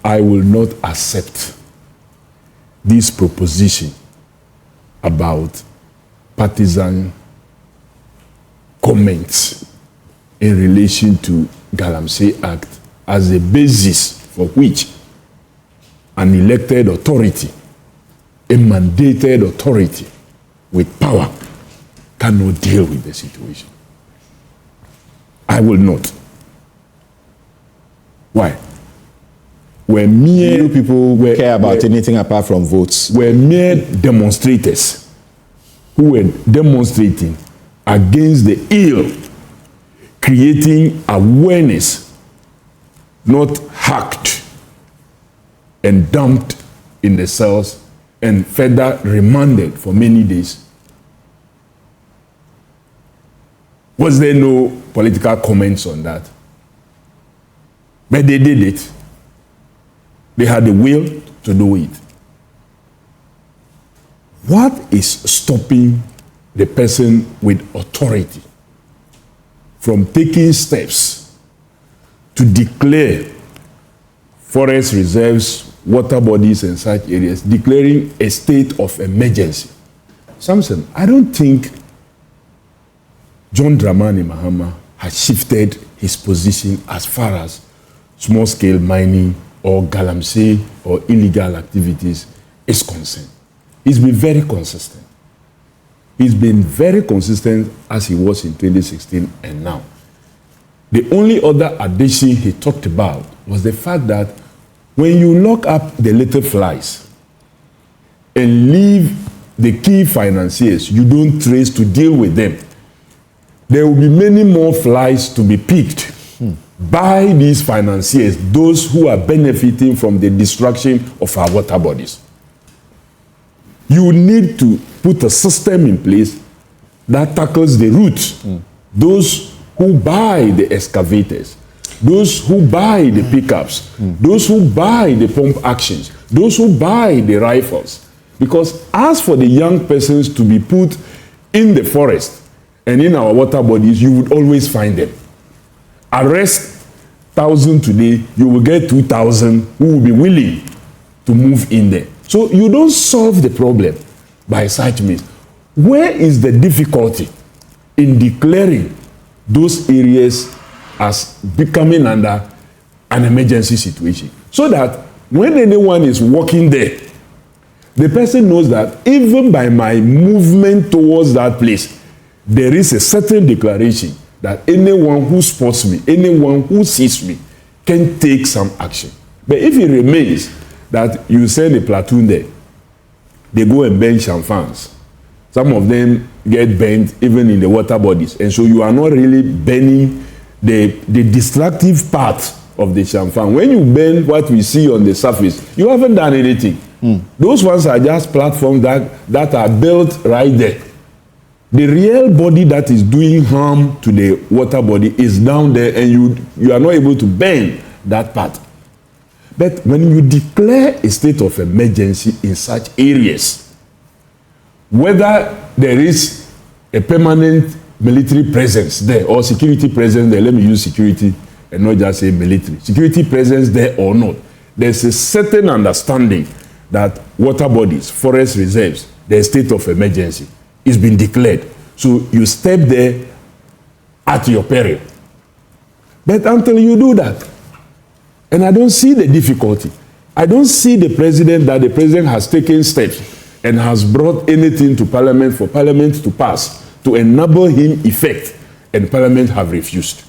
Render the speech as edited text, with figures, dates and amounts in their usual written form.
I will not accept this proposition about partisan comments in relation to Galamsey Act as a basis for which an elected authority, a mandated authority with power, cannot deal with the situation. I will not. Why? We're mere you people care about anything apart from votes. We're mere demonstrators who were demonstrating against the ill, creating awareness, not hacked and dumped in the cells and further remanded for many days. Was there no political comments on that? But they did it. They had the will to do it. What is stopping the person with authority from taking steps to declare forest reserves, water bodies, and such areas, declaring a state of emergency? Samson, I don't think John Dramani Mahama has shifted his position as far as small-scale mining or Galamsey or illegal activities is concerned. He's been very consistent. He's been very consistent as he was in 2016 and now. The only other addition he talked about was the fact that when you lock up the little flies and leave the key financiers you don't trace to deal with them, there will be many more flies to be picked by these financiers, those who are benefiting from the destruction of our water bodies. You need to put a system in place that tackles the roots. Those who buy the excavators, those who buy the pickups, those who buy the pump actions, those who buy the rifles. Because as for the young persons to be put in the forest and in our water bodies, you would always find them. Arrest 1,000 today, you will get 2,000 who will be willing to move in there. So you don't solve the problem by such means. Where is the difficulty in declaring those areas as becoming under an emergency situation? So that when anyone is walking there, the person knows that even by my movement towards that place, there is a certain declaration that anyone who spots me, anyone who sees me, can take some action. But if it remains that you send a platoon there, they go and burn champagnes. Some of them get burnt even in the water bodies. And so you are not really burning the destructive part of the champagne. When you burn what we see on the surface, you haven't done anything. Those ones are just platforms that are built right there. The real body that is doing harm to the water body is down there, and you are not able to burn that part. But when you declare a state of emergency in such areas, whether there is a permanent military presence there or security presence there, let me use security and not just say military, security presence there or not, there's a certain understanding that water bodies, forest reserves, the state of emergency is been declared. So you step there at your peril. But until you do that, and I don't see the difficulty, I don't see the president has taken steps and has brought anything to parliament for parliament to pass to enable him effect, and parliament have refused.